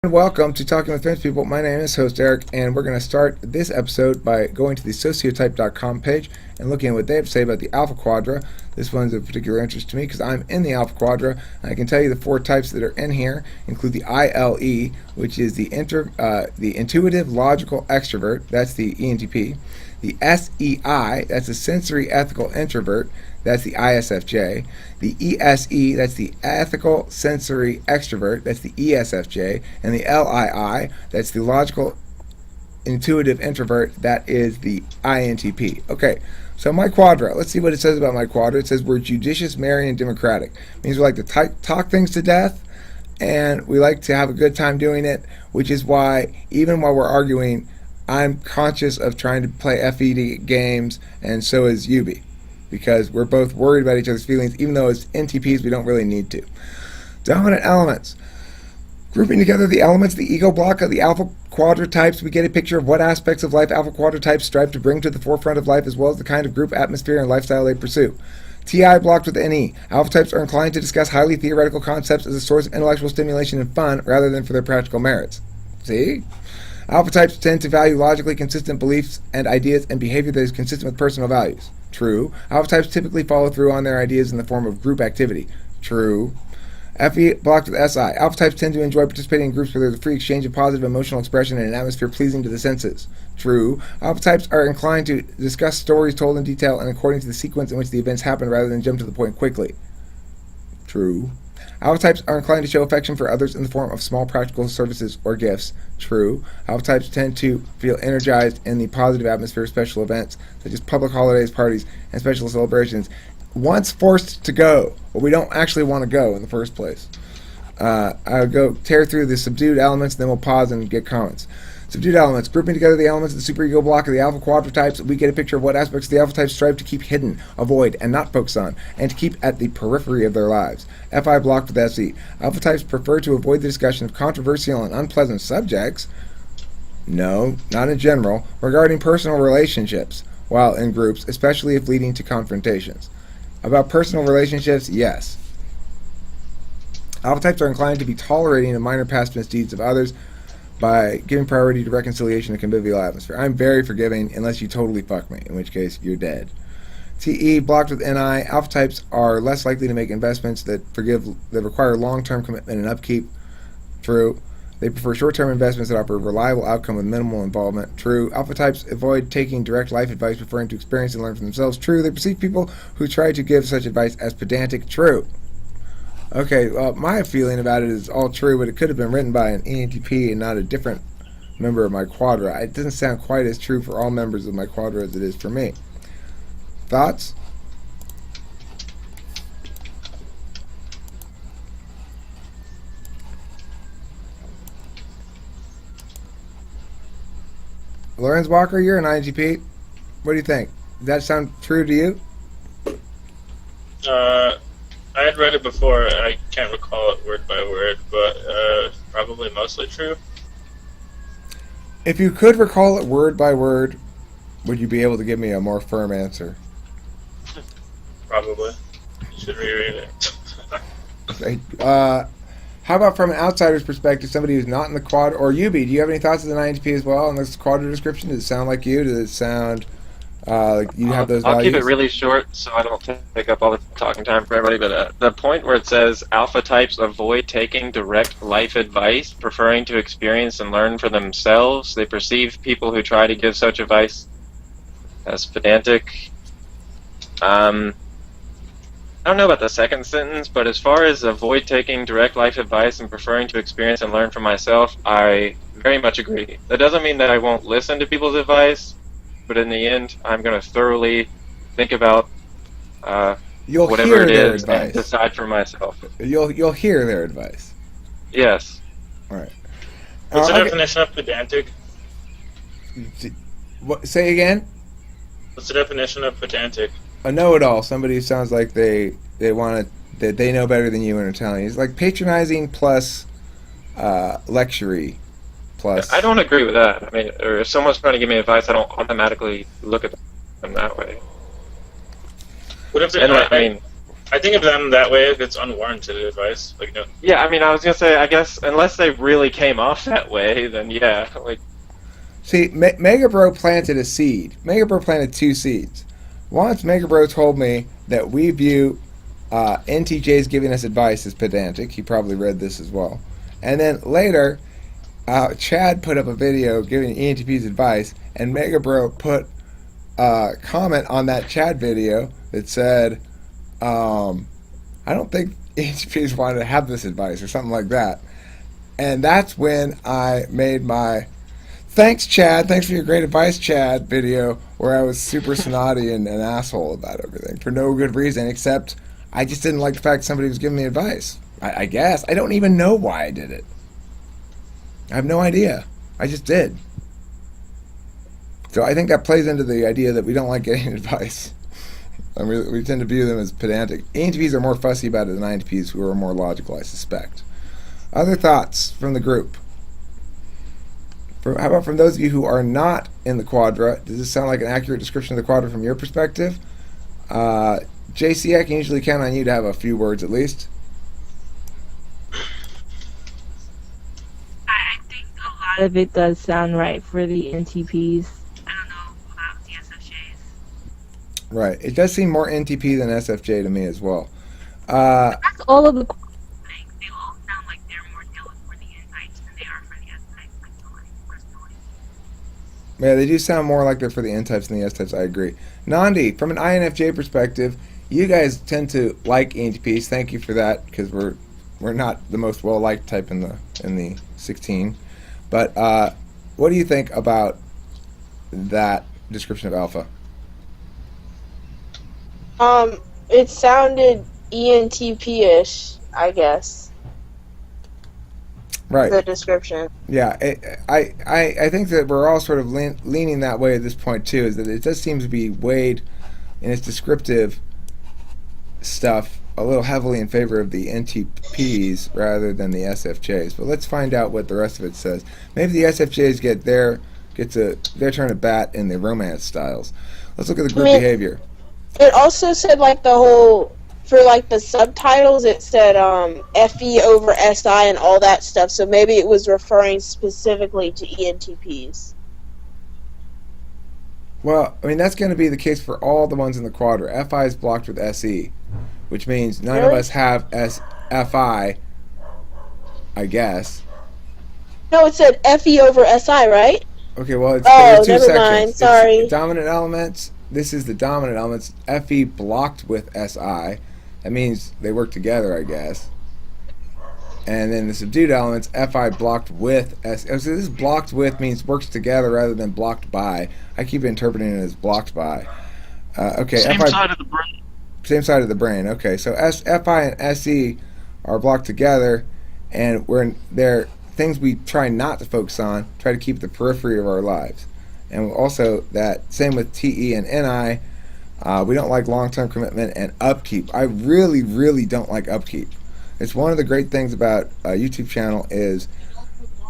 Welcome to Talking with Famous People. My name is host Eric, and we're going to start this episode by going to the sociotype.com page and looking at what they have to say about the Alpha Quadra. This one's of particular interest to me because I'm in the Alpha Quadra, and I can tell you the four types that are in here include the ILE, which is the intuitive logical extrovert. That's the ENTP. The SEI, that's the sensory ethical introvert. That's the ISFJ. The ESE, that's the ethical sensory extrovert. That's the ESFJ. And the LII, that's the logical intuitive introvert. That is the INTP. Okay, so my quadra. Let's see what it says about my quadra. It says we're judicious, merry, and democratic. It means we like to talk things to death, and we like to have a good time doing it, which is why even while we're arguing, I'm conscious of trying to play FED games, and so is Yubi, because we're both worried about each other's feelings, even though as NTPs we don't really need to. Dominant elements. Grouping together the elements, the ego block of the Alpha Quadra types, we get a picture of what aspects of life Alpha Quadra types strive to bring to the forefront of life, as well as the kind of group, atmosphere, and lifestyle they pursue. TI blocked with NE. Alpha types are inclined to discuss highly theoretical concepts as a source of intellectual stimulation and fun, rather than for their practical merits. See? Alpha types tend to value logically consistent beliefs and ideas and behavior that is consistent with personal values. True. Alpha types typically follow through on their ideas in the form of group activity. True. FE blocked with SI. Alpha types tend to enjoy participating in groups where there's a free exchange of positive emotional expression and an atmosphere pleasing to the senses. True. Alpha types are inclined to discuss stories told in detail and according to the sequence in which the events happen rather than jump to the point quickly. True. Alpha types are inclined to show affection for others in the form of small practical services or gifts. True. Alpha types tend to feel energized in the positive atmosphere of special events, such as public holidays, parties, and special celebrations, once forced to go, but we don't actually want to go in the first place. I'll go tear through the subdued elements, and then we'll pause and get comments. Subdued elements. Grouping together the elements of the superego block of the Alpha Quadra types, we get a picture of what aspects of the Alpha types strive to keep hidden, avoid, and not focus on, and to keep at the periphery of their lives. FI blocked with SE. Alpha types prefer to avoid the discussion of controversial and unpleasant subjects. No, not in general, regarding personal relationships while in groups, especially if leading to confrontations. About personal relationships, yes. Alpha types are inclined to be tolerating the minor past misdeeds of others by giving priority to reconciliation and convivial atmosphere. I'm very forgiving unless you totally fuck me, in which case you're dead. TE blocked with NI. Alpha types are less likely to make investments that require long-term commitment and upkeep. True. They prefer short-term investments that offer a reliable outcome with minimal involvement. True. Alpha types avoid taking direct life advice, preferring to experience and learn for themselves. True. They perceive people who try to give such advice as pedantic. True. Okay, well, my feeling about it is all true, but it could have been written by an ENTP and not a different member of my quadra. It doesn't sound quite as true for all members of my quadra as it is for me. Thoughts? Lorenz Walker, you're an INTP. What do you think? Does that sound true to you? I had read it before. I can't recall it word by word, but probably mostly true. If you could recall it word by word, would you be able to give me a more firm answer? Probably. You should reread it. Okay. How about from an outsider's perspective, somebody who's not in the quad, or Yubi, do you have any thoughts as an INTP as well on this quadra description? Does it sound like you? Does it sound like you have those values? I'll keep it really short so I don't take up all the talking time for everybody, but the point where it says alpha types avoid taking direct life advice, preferring to experience and learn for themselves. They perceive people who try to give such advice as pedantic. I don't know about the second sentence, but as far as avoid taking direct life advice and preferring to experience and learn for myself, I very much agree. That doesn't mean that I won't listen to people's advice, but in the end, I'm going to thoroughly think about whatever it is and decide for myself. You'll hear their advice. Yes. All right. What's the definition of pedantic? What, say again? What's the definition of pedantic? A know-it-all, somebody who sounds like they want to, that they know better than you and are telling you. It's like patronizing plus lectury plus. I don't agree with that. I mean, or if someone's trying to give me advice, I don't automatically look at them that way. What if and I mean, I think of them that way if it's unwarranted advice. Like, no. Yeah, I mean, I was gonna say, I guess unless they really came off that way, then yeah, like. See, Mega Bro planted a seed. Mega Bro planted 2 seeds. Once Mega Bro told me that we view NTJs giving us advice as pedantic. He probably read this as well. And then later, Chad put up a video giving ENTPs advice, and Mega Bro put a comment on that Chad video that said, I don't think ENTPs wanted to have this advice or something like that. And that's when I made my "Thanks, Chad. Thanks for your great advice, Chad" video, where I was super snotty and an asshole about everything for no good reason, except I just didn't like the fact somebody was giving me advice. I guess. I don't even know why I did it. I have no idea. I just did. So I think that plays into the idea that we don't like getting advice. I mean, we tend to view them as pedantic. ENTPs are more fussy about it than INTPs, who are more logical, I suspect. Other thoughts from the group? How about from those of you who are not in the Quadra? Does this sound like an accurate description of the Quadra from your perspective? JC, I can usually count on you to have a few words at least. I think a lot of it does sound right for the NTPs. I don't know about the SFJs. Right. It does seem more NTP than SFJ to me as well. That's all of the. They all sound like they're more tailored for the N types than they are for the S types. Personally. Yeah, they do sound more like they're for the N types than the S types. I agree. Nandi, from an INFJ perspective, you guys tend to like ENTPs. Thank you for that, because we're not the most well-liked type in the 16. But what do you think about that description of alpha? It sounded ENTP-ish, I guess. Right. The description. Yeah, I think that we're all sort of leaning that way at this point too. Is that it does seem to be weighed in its descriptive stuff a little heavily in favor of the NTPs rather than the SFJs. But let's find out what the rest of it says. Maybe the SFJs get their turn at bat in the romance styles. Let's look at the group behavior. It also said like the whole, for like the subtitles, it said FE over SI and all that stuff. So maybe it was referring specifically to ENTPs. Well, I mean, that's going to be the case for all the ones in the Quadra. FI is blocked with SE, which means none of us have FI, I guess. No, it said FE over SI, right? Okay, well, it's Oh, two never sections. mind, sorry. It's dominant elements. This is the dominant elements. FE blocked with SI. That means they work together, I guess. And then the subdued elements, FI blocked with SI. So this blocked with means works together rather than blocked by. I keep interpreting it as blocked by. Okay. Same FI, side of the brain. same side of the brain. Okay, so FI and SE are blocked together, and they're things we try not to focus on, try to keep at the periphery of our lives. And also that same with TE and NI, we don't like long-term commitment and upkeep. I really, really don't like upkeep. It's one of the great things about a YouTube channel is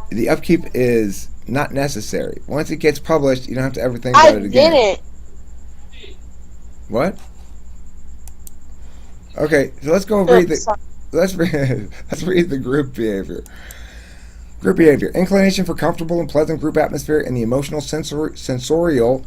the upkeep is not necessary. Once it gets published, you don't have to ever think about it again. I didn't. What? Okay, so let's go read the let's read the group behavior. Group behavior: inclination for comfortable and pleasant group atmosphere in the emotional, sensorial,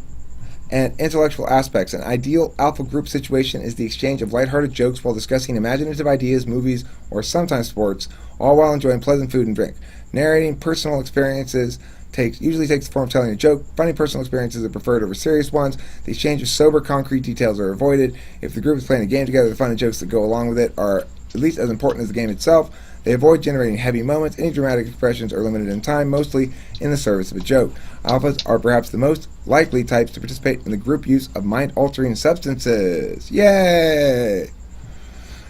and intellectual aspects. An ideal alpha group situation is the exchange of lighthearted jokes while discussing imaginative ideas, movies, or sometimes sports, all while enjoying pleasant food and drink. Narrating personal experiences usually takes the form of telling a joke. Funny personal experiences are preferred over serious ones. The exchange of sober, concrete details are avoided. If the group is playing a game together, the fun and jokes that go along with it are at least as important as the game itself. They avoid generating heavy moments. Any dramatic expressions are limited in time, mostly in the service of a joke. Alphas are perhaps the most likely types to participate in the group use of mind-altering substances. Yay!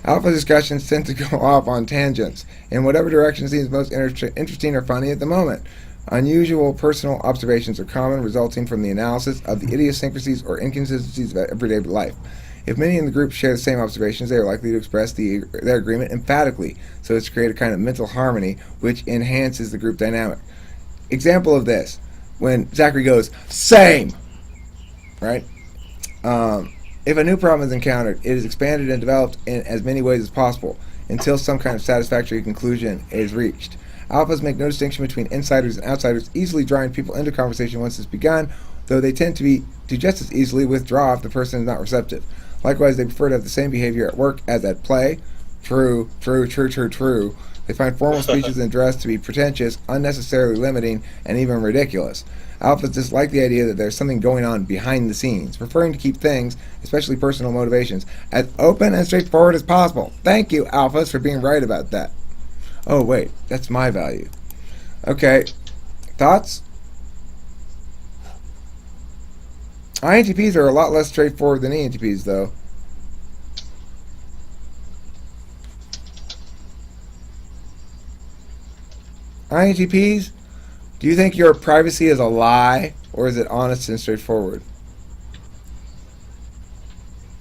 Alpha discussions tend to go off on tangents in whatever direction seems most interesting or funny at the moment. Unusual personal observations are common, resulting from the analysis of the idiosyncrasies or inconsistencies of everyday life. If many in the group share the same observations, they are likely to express their agreement emphatically, so as to create a kind of mental harmony which enhances the group dynamic. Example of this, when Zachary goes, "Same!" Right? If a new problem is encountered, it is expanded and developed in as many ways as possible until some kind of satisfactory conclusion is reached. Alphas make no distinction between insiders and outsiders, easily drawing people into conversation once it's begun, though they tend to just as easily withdraw if the person is not receptive. Likewise, they prefer to have the same behavior at work as at play. True. They find formal speeches and dress to be pretentious, unnecessarily limiting, and even ridiculous. Alphas dislike the idea that there's something going on behind the scenes, preferring to keep things, especially personal motivations, as open and straightforward as possible. Thank you, Alphas, for being right about that. Oh, wait, that's my value. Okay, thoughts? INTPs are a lot less straightforward than ENTPs, though. INTPs, do you think your privacy is a lie, or is it honest and straightforward?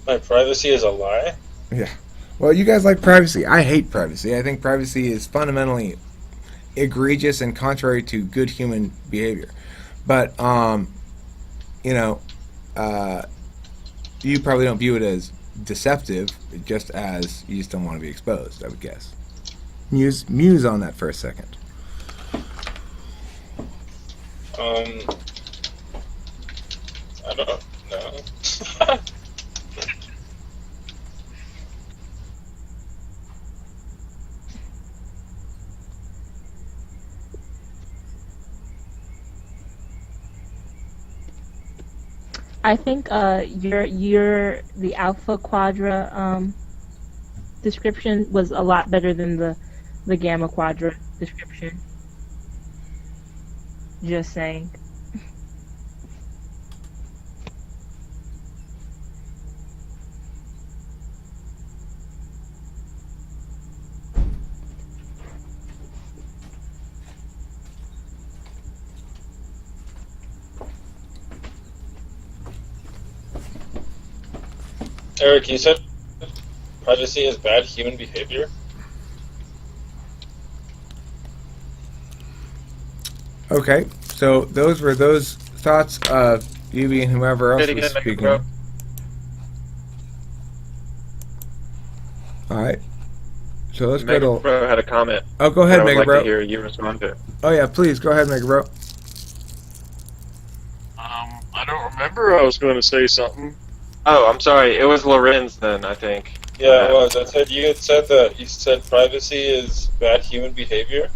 My privacy is a lie? Yeah. Well, you guys like privacy. I hate privacy. I think privacy is fundamentally egregious and contrary to good human behavior. But, you know, you probably don't view it as deceptive, just as you just don't want to be exposed, I would guess. Muse on that for a second. I don't know. I think your the Alpha Quadra description was a lot better than the Gamma Quadra description. Just saying. Eric, you said privacy is bad human behavior? Okay, so those were those thoughts of you and whoever else Say it was again, speaking. bro. Alright. So let's Mega go to... Bro had a comment. Oh, go ahead, that I would Mega like Bro. to hear you respond to. Oh, yeah, please, go ahead, Mega Bro. I don't remember. I was going to say something. Oh, I'm sorry. It was Lorenz then, I think. Yeah, it was. I said you had said that you said privacy is bad human behavior.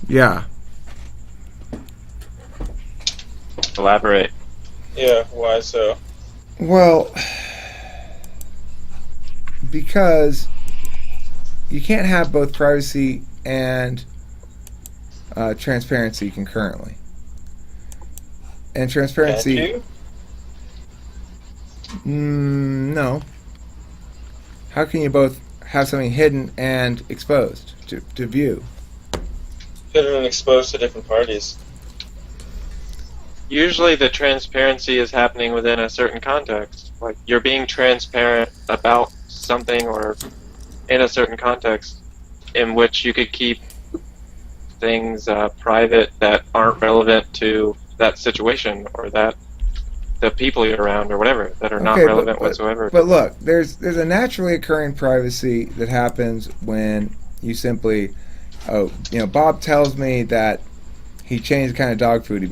Yeah. Elaborate. Yeah, why so? Well, because you can't have both privacy and transparency concurrently. And transparency... Can't you? No. How can you both have something hidden and exposed to view? Hidden and exposed to different parties. Usually the transparency is happening within a certain context. Like, you're being transparent about something or in a certain context in which you could keep things private that aren't relevant to that situation or that the people you're around or whatever, that are not relevant whatsoever. But look, there's a naturally occurring privacy that happens when you simply, Bob tells me that he changed the kind of dog food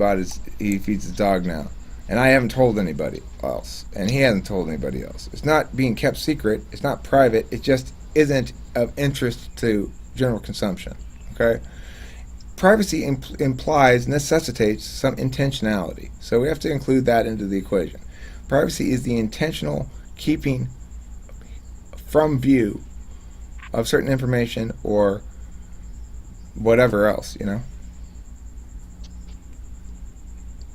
he feeds his dog now, and I haven't told anybody else, and he hasn't told anybody else. It's not being kept secret. It's not private. It just isn't of interest to general consumption. Okay. Privacy necessitates some intentionality, so we have to include that into the equation. Privacy is the intentional keeping from view of certain information or whatever else,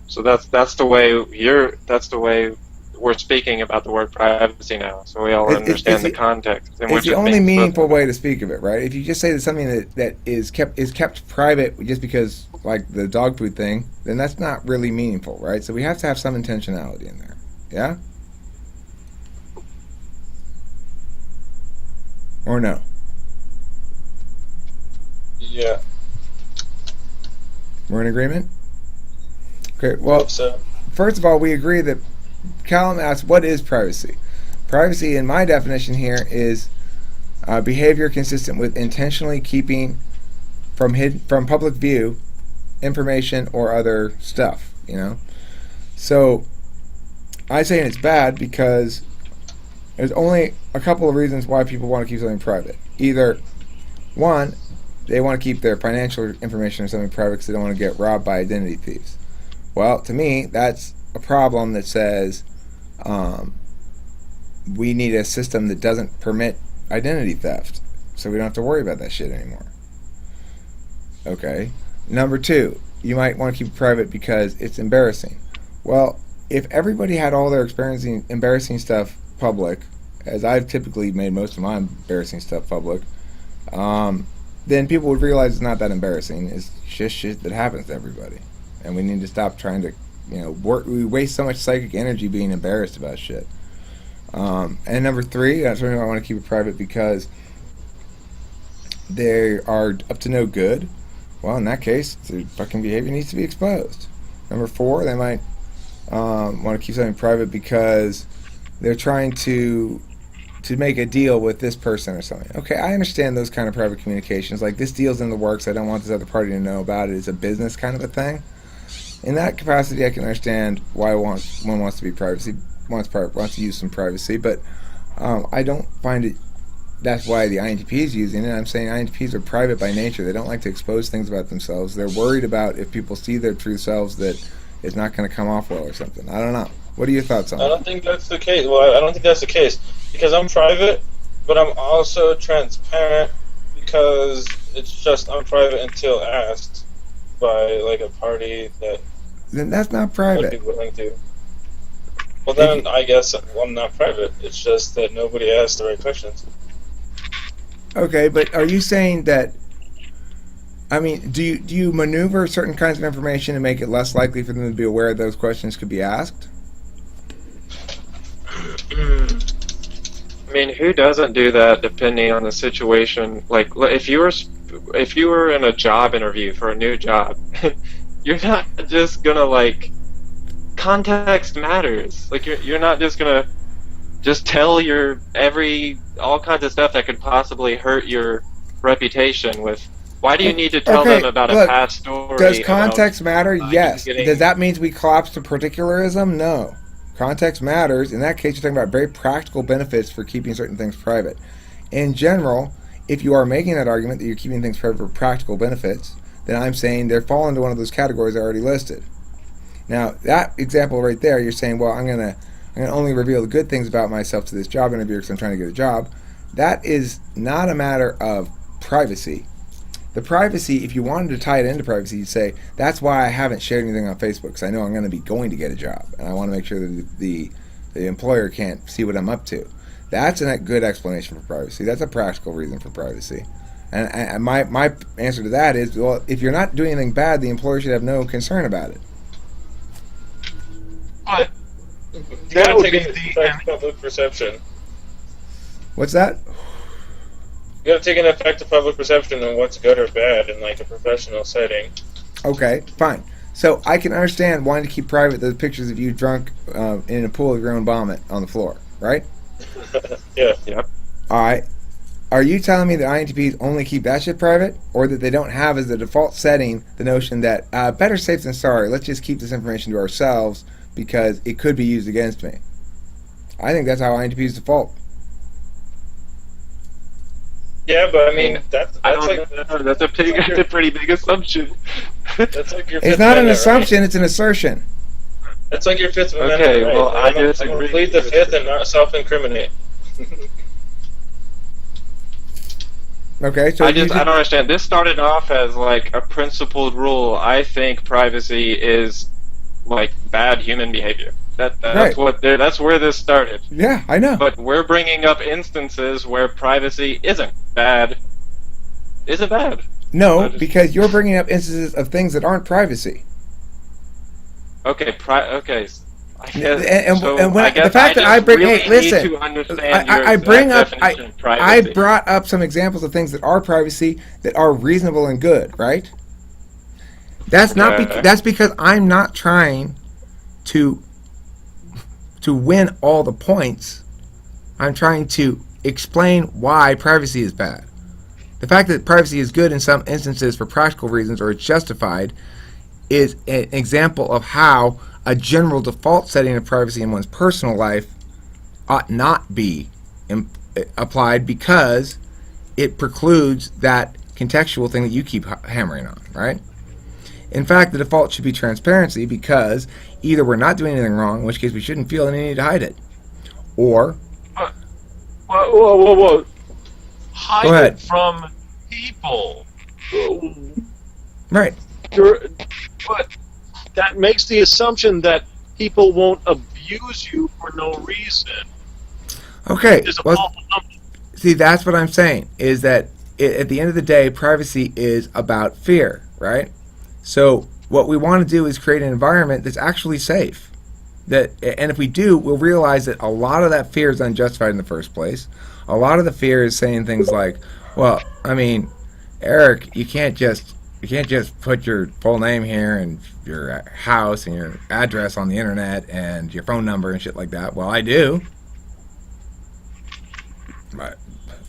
So that's the way we're speaking about the word privacy now. So we all understand the context in which it's the it's only being meaningful spoken. way to speak of it, right? If you just say that something that is kept private just because, like the dog food thing, then that's not really meaningful, right? So we have to have some intentionality in there. Yeah? Or no? Yeah. We're in agreement? Okay, well, So first of all, we agree that Callum asked, what is privacy? Privacy, in my definition here, is behavior consistent with intentionally keeping from public view information or other stuff, you know. So I say it's bad because there's only a couple of reasons why people want to keep something private. Either one, they want to keep their financial information or something private because they don't want to get robbed by identity thieves. Well, to me, that's a problem that says we need a system that doesn't permit identity theft, so we don't have to worry about that shit anymore. Okay. Number two, you might want to keep it private because it's embarrassing. Well, if everybody had all their embarrassing stuff public, as I've typically made most of my embarrassing stuff public, then people would realize it's not that embarrassing. It's just shit that happens to everybody, and we need to stop trying to, we waste so much psychic energy being embarrassed about shit. And number three, that's why I want to keep it private because they are up to no good. Well, in that case, their fucking behavior needs to be exposed. Number four, they might want to keep something private because they're trying to make a deal with this person or something. Okay, I understand those kind of private communications. Like, this deal's in the works, I don't want this other party to know about it. It's a business kind of a thing. In that capacity, I can understand why one wants to be privacy, wants to use some privacy, but I don't find it. That's why the INTP is using it. I'm saying INTPs are private by nature. They don't like to expose things about themselves. They're worried about if people see their true selves that it's not going to come off well or something. I don't know. What are your thoughts on I that? don't think that's the case. Well, I don't think that's the case because I'm private, but I'm also transparent because it's just I'm private until asked by like a party that Then that's not would private. be willing to. Well, then I guess I'm not private. It's just that nobody asked the right questions. Okay, but are you saying that? I mean, do you maneuver certain kinds of information to make it less likely for them to be aware those questions could be asked? I mean, who doesn't do that depending on the situation? Like, if you were in a job interview for a new job, you're not just gonna like context matters. Like you're not just gonna just tell all kinds of stuff that could possibly hurt your reputation with. Why do you need to tell them about a past story? Does context matter? about Yes. getting- Does that mean we collapse to particularism? No. Context matters. In that case, you're talking about very practical benefits for keeping certain things private. In general, if you are making that argument that you're keeping things private for practical benefits, then I'm saying they fall into one of those categories I already listed. Now, that example right there, you're saying, well, I'm gonna only reveal the good things about myself to this job interviewer because I'm trying to get a job. That is not a matter of privacy. The privacy, if you wanted to tie it into privacy, you'd say, that's why I haven't shared anything on Facebook, because I know I'm going to be going to get a job, and I want to make sure that the employer can't see what I'm up to. That's a good explanation for privacy. That's a practical reason for privacy. And my answer to that is, well, if you're not doing anything bad, the employer should have no concern about it. But You that gotta would take be into effect public perception. What's that? You gotta take into effect the public perception on what's good or bad in like a professional setting. Okay, fine. So I can understand wanting to keep private those pictures of you drunk in a pool of your own vomit on the floor, right? Yeah. Yep. All right. Are you telling me that INTPs only keep that shit private, or that they don't have as the default setting the notion that better safe than sorry, let's just keep this information to ourselves because it could be used against me? I think that's how INTPs default. Yeah, but I mean that's I don't like know. That's a pretty big assumption. that's like your It's Fifth not an Amendment, assumption, right? it's an assertion. That's like your Fifth Amendment. Okay, right? well, I I'm gonna disagree plead the with Fifth you. and not self-incriminate. Okay, so I don't understand. This started off as like a principled rule. I think privacy is like bad human behavior. Right. That's where this started. yeah, I know. But we're bringing up instances where privacy isn't bad. Isn't bad. No, I just- because you're bringing up instances of things that aren't privacy. Okay. Okay. And when I guess the fact that just I bring, really hey, listen, need to understand I your bring up, exact definition of I privacy. brought up some examples of things that are privacy that are reasonable and good, right? That's not Okay. that's because I'm not trying to win all the points I'm trying to explain why privacy is bad. The fact that privacy is good in some instances for practical reasons or it's justified is an example of how a general default setting of privacy in one's personal life ought not be applied because it precludes that contextual thing that you keep hammering on, right? In fact, the default should be transparency because either we're not doing anything wrong, in which case we shouldn't feel any need to hide it, or... Whoa. Hide Go ahead. it from people. Right. But that makes the assumption that people won't abuse you for no reason. Okay. It's a Well, false assumption. see, that's what I'm saying, is that at the end of the day, privacy is about fear, right? So what we want to do is create an environment that's actually safe. And if we do, we'll realize that a lot of that fear is unjustified in the first place. A lot of the fear is saying things like, well, I mean, Eric, you can't just put your full name here and your house and your address on the internet and your phone number and shit like that. Well, I do. But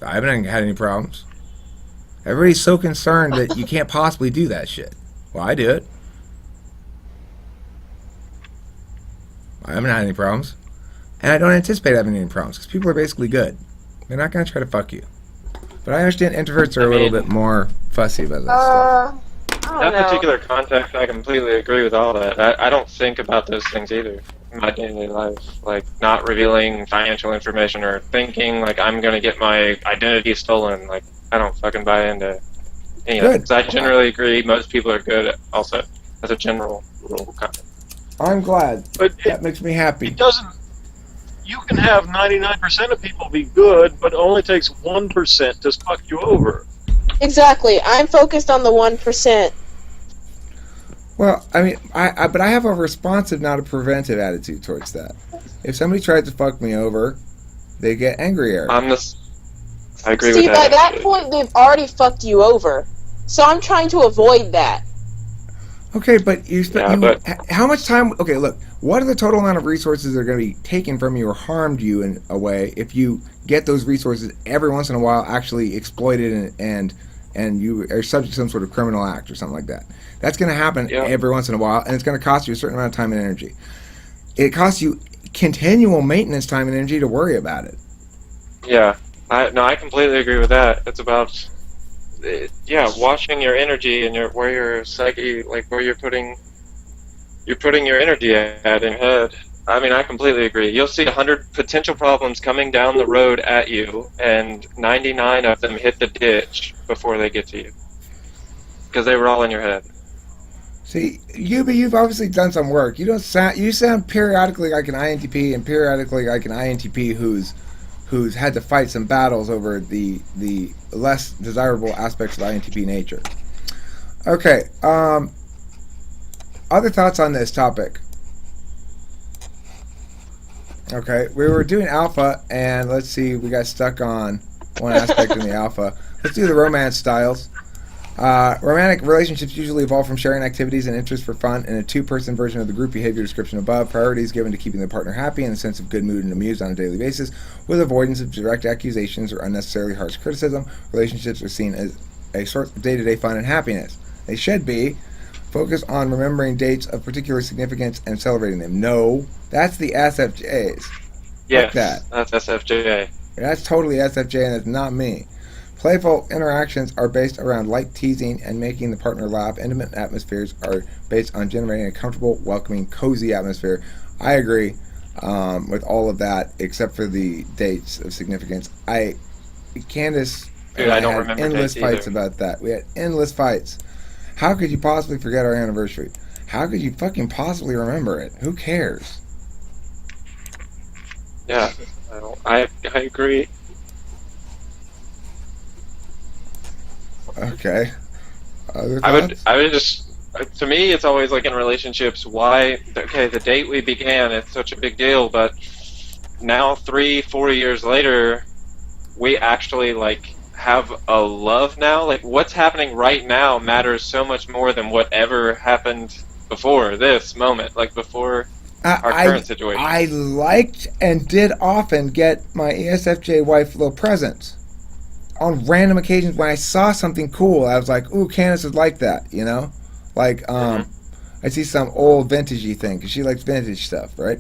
I haven't had any problems. Everybody's so concerned that you can't possibly do that shit. Well, I do it. I haven't had any problems. And I don't anticipate having any problems because people are basically good. They're not going to try to fuck you. But I understand introverts are a little bit more fussy about that stuff. I That don't know. particular context, I completely agree with all that. I don't think about those things either in my daily life. Like, not revealing financial information or thinking, like, I'm going to get my identity stolen. Like, I don't fucking buy into any of that. Good. 'Cause I generally agree most people are good also, as a general rule. I'm glad. But That makes me happy. it doesn't. You can have 99% of people be good, but it only takes 1% to fuck you over. Exactly. I'm focused on the 1%. Well, I mean, but I have a responsive, not a preventive attitude towards that. If somebody tries to fuck me over, they get angrier. I agree See, with that. by that actually. point, they've already fucked you over. So I'm trying to avoid that. Okay, but but- how much time? Okay, look, what are the total amount of resources that are going to be taken from you or harmed you in a way if you get those resources every once in a while actually exploited and you are subject to some sort of criminal act or something like that? That's going to happen every once in a while, and it's going to cost you a certain amount of time and energy. It costs you continual maintenance time and energy to worry about it. Yeah, I completely agree with that. It's about, watching your energy and where your psyche, like where you're putting your energy at in head. I mean, I completely agree. You'll see 100 potential problems coming down the road at you, and 99 of them hit the ditch before they get to you, because they were all in your head. See, you've obviously done some work. You sound periodically like an INTP and periodically like an INTP who's had to fight some battles over the less desirable aspects of INTP nature. Okay, other thoughts on this topic? Okay, we were doing alpha, and let's see, we got stuck on one aspect in the alpha. Let's do the romance styles. Romantic relationships usually evolve from sharing activities and interests for fun in a two-person version of the group behavior description above. Priorities given to keeping the partner happy and a sense of good mood and amused on a daily basis, with avoidance of direct accusations or unnecessarily harsh criticism. Relationships are seen as a source of day-to-day fun and happiness. They should be. Focus on remembering dates of particular significance and celebrating them. No, that's the SFJs. Yes, that. that's SFJ. That's totally SFJ, and that's not me. Playful interactions are based around light teasing and making the partner laugh. Intimate atmospheres are based on generating a comfortable, welcoming, cozy atmosphere. I agree with all of that, except for the dates of significance. Candace and I don't had remember endless dates fights either. about that. We had endless fights. How could you possibly forget our anniversary? How could you fucking possibly remember it? Who cares? Yeah, I agree. Okay. Other I thoughts? would just, to me, it's always like in relationships, the date we began, it's such a big deal, but now 3-4 years later, we actually like have a love now. Like what's happening right now matters so much more than whatever happened before this moment. Like before our current situation. I liked and did often get my ESFJ wife little presents. On random occasions when I saw something cool, I was like, ooh, Candace would like that, you know? Like, I see some old vintagey thing, because she likes vintage stuff, right?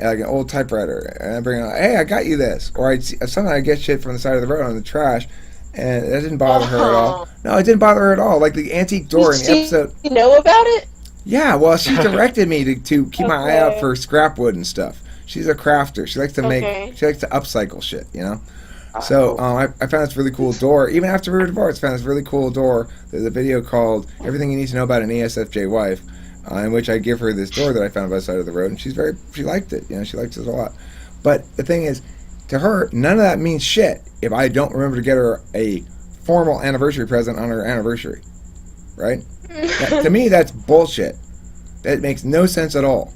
Like an old typewriter. And I bring her, hey, I got you this. Or sometimes I get shit from the side of the road on the trash, and that didn't bother her at all. No, it didn't bother her at all. Like the antique door in the episode. You know about it? Yeah, well, she directed me to keep my eye out for scrap wood and stuff. She's a crafter. She likes to she likes to upcycle shit, you know? So I found this really cool door. Even after we were divorced, I found this really cool door. There's a video called Everything You Need to Know About an ESFJ Wife, in which I give her this door that I found by the side of the road, and she liked it. You know, she likes it a lot. But the thing is, to her, none of that means shit if I don't remember to get her a formal anniversary present on her anniversary. Right? To me, that's bullshit. That makes no sense at all.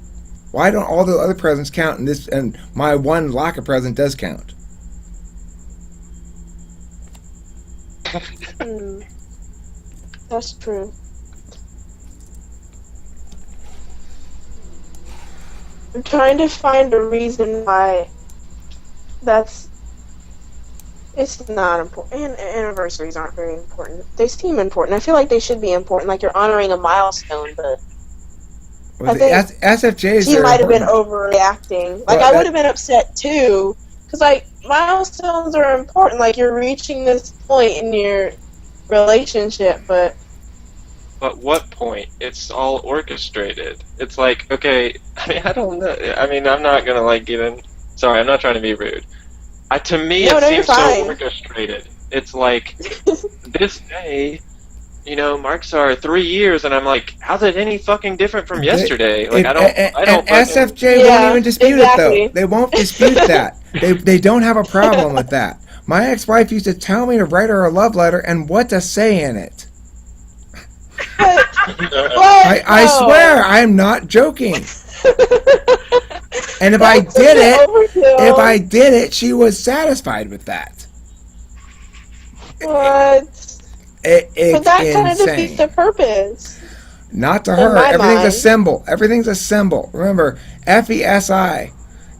Why don't all the other presents count and my one lack of present does count? That's true. I'm trying to find a reason why it's not important. Anniversaries aren't very important. They seem important. I feel like they should be important, like you're honoring a milestone, but Well, I think SFJs she might have been overreacting. Like, I would have been upset too, because like milestones are important. Like, you're reaching this point in your relationship, but what point? It's all orchestrated. It's like, okay, I mean, I don't know. I mean, I'm not gonna like get in. Sorry, I'm not trying to be rude. To me, it seems so orchestrated. It's like this day, you know, marks our 3 years, and I'm like, how's it any fucking different from yesterday? Like, I don't. SFJ won't even dispute it though. They won't dispute that. They don't have a problem with that. My ex-wife used to tell me to write her a love letter and what to say in it. I swear, I am not joking. And if I did it, she was satisfied with that. What? It's but that kind of insane. defeats the purpose. Not to her. Everything's a symbol. Everything's a symbol. Remember, FESI.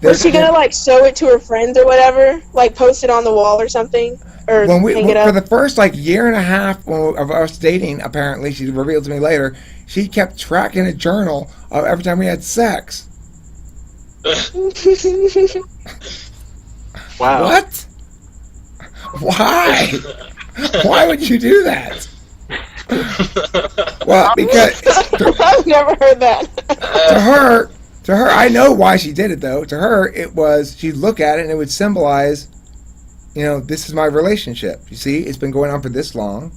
Was she gonna like show it to her friends or whatever? Like post it on the wall or something? Or hang it up? For the first like year and a half of us dating, apparently, she revealed to me later, she kept tracking a journal of every time we had sex. Wow. What? Why? Why would you do that? Well, because I've never heard that. to her, I know why she did it though. To her, it was she'd look at it and it would symbolize, you know, this is my relationship. You see, it's been going on for this long.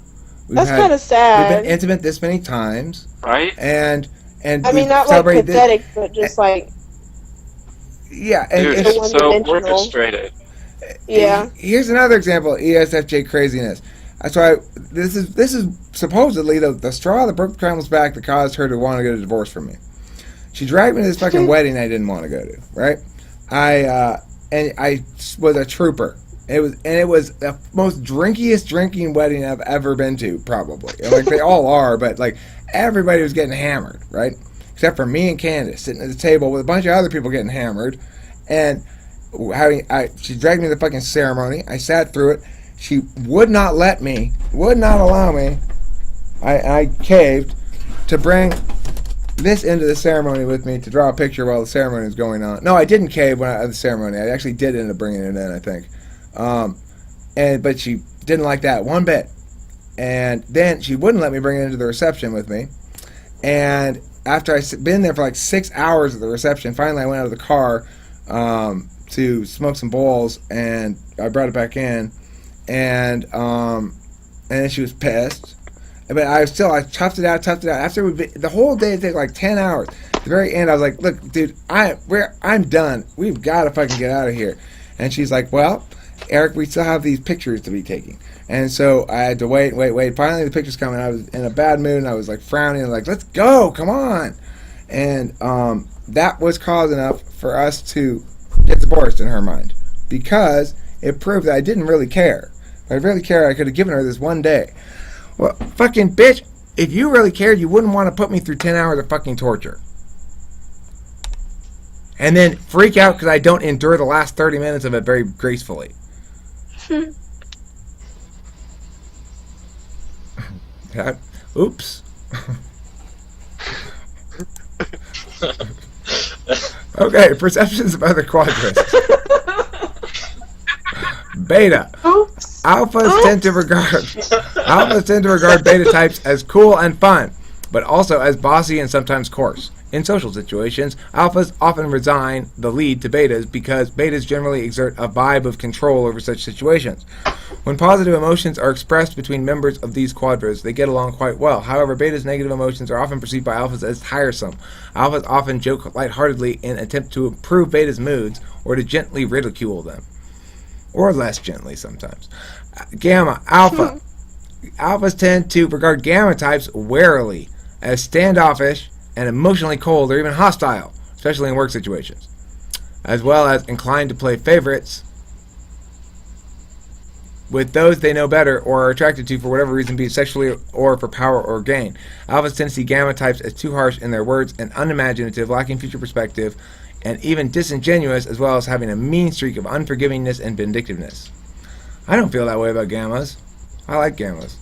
That's kind of sad. We've been intimate this many times, right? And I mean, not like pathetic, but just like. Yeah, and dude, it's so orchestrated. Yeah. Here's another example of ESFJ craziness. That's why this is supposedly the straw that broke the camel's back that caused her to want to get a divorce from me. She dragged me to this fucking wedding I didn't want to go to. Right? I was a trooper. It was the most drinking wedding I've ever been to, probably. Like they all are, but like everybody was getting hammered, right? Except for me and Candace sitting at the table with a bunch of other people getting hammered, and she dragged me to the fucking ceremony. I sat through it. She would not allow me. I caved to bring this into the ceremony with me to draw a picture while the ceremony was going on. No, I didn't cave at the ceremony. I actually did end up bringing it in, I think. But she didn't like that one bit. And then she wouldn't let me bring it into the reception with me. And after I'd been there for like 6 hours at the reception, finally I went out of the car to smoke some bowls, and I brought it back in, and then she was pissed. But I toughed it out. After the whole day took like 10 hours. At the very end, I was like, "Look, dude, I'm done. We've got to fucking get out of here." And she's like, "Well, Eric, we still have these pictures to be taking." And so I had to wait. Finally, the pictures come, and I was in a bad mood, and I was like frowning, and like, "Let's go, come on!" And that was cause enough for us to get divorced in her mind, because it proved that I didn't really care. If I really cared, I could have given her this one day. Well, fucking bitch, if you really cared, you wouldn't want to put me through 10 hours of fucking torture. and then freak out because I don't endure the last 30 minutes of it very gracefully. Oops. Okay, perceptions of other quadras. Beta. Oops. Alphas tend to regard beta types as cool and fun, but also as bossy and sometimes coarse. In social situations, alphas often resign the lead to betas because betas generally exert a vibe of control over such situations. When positive emotions are expressed between members of these quadras, they get along quite well. However, betas' negative emotions are often perceived by alphas as tiresome. Alphas often joke lightheartedly in an attempt to improve betas' moods or to gently ridicule them. Or less gently sometimes. Gamma, alpha. Alphas tend to regard gamma types warily, as standoffish and emotionally cold or even hostile, especially in work situations, as well as inclined to play favorites with those they know better or are attracted to for whatever reason, be it sexually or for power or gain. Alphas tend to see gamma types as too harsh in their words and unimaginative, lacking future perspective, and even disingenuous, as well as having a mean streak of unforgivingness and vindictiveness. I don't feel that way about gammas. I like gammas.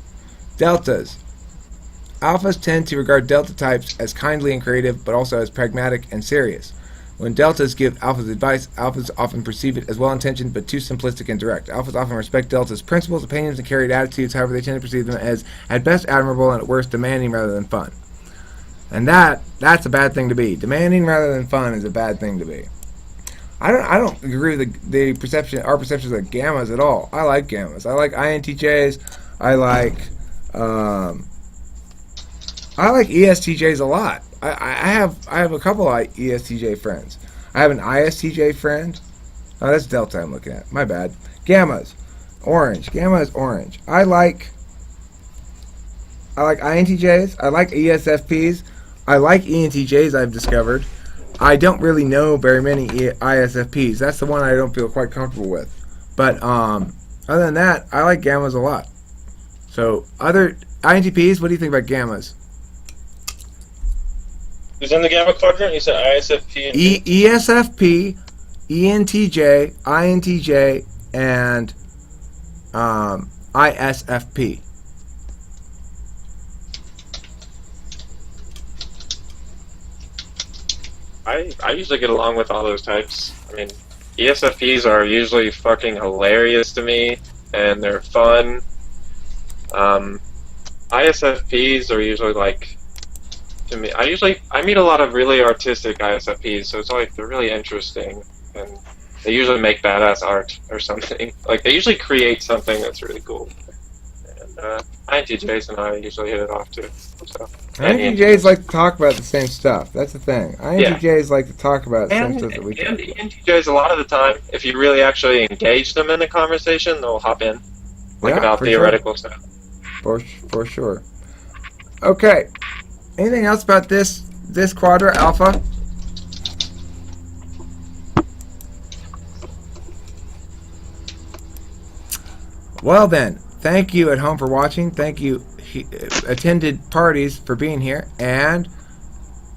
Deltas. Alphas tend to regard delta types as kindly and creative, but also as pragmatic and serious. When deltas give alphas advice, alphas often perceive it as well-intentioned but too simplistic and direct. Alphas often respect deltas' principles, opinions, and carried attitudes. However, they tend to perceive them as, at best, admirable and at worst, demanding rather than fun. And that's a bad thing to be. Demanding rather than fun is a bad thing to be. I don't agree with our perceptions of gammas at all. I like gammas. I like INTJs. I like ESTJs a lot. I have a couple of ESTJ friends. I have an ISTJ friend. Oh, that's Delta I'm looking at. My bad. Gammas. Orange. Gamma is orange. I like INTJs. I like ESFPs. I like ENTJs, I've discovered. I don't really know very many ISFPs. That's the one I don't feel quite comfortable with. But other than that, I like gammas a lot. So, other INTPs, what do you think about gammas? Who's in the gamma quadrant? You said ISFP and ESFP, ENTJ, INTJ, and ISFP. I usually get along with all those types. I mean, ESFPs are usually fucking hilarious to me, and they're fun. ISFPs are usually like, to me, I meet a lot of really artistic ISFPs, so it's like they're really interesting, and they usually make badass art or something. Like, they usually create something that's really cool. And INTJs and I usually hit it off too. So. INTJs like to talk about the same stuff. That's the thing. INTJs like to talk about the same stuff that we talk about. And ENTJs, a lot of the time, if you really actually engage them in a conversation, they'll hop in. Like about theoretical stuff. For sure. Okay. Anything else about this Quadra Alpha? Well then, thank you at home for watching. Thank you attended parties for being here, and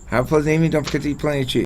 have a pleasant evening. Don't forget to eat plenty of cheese.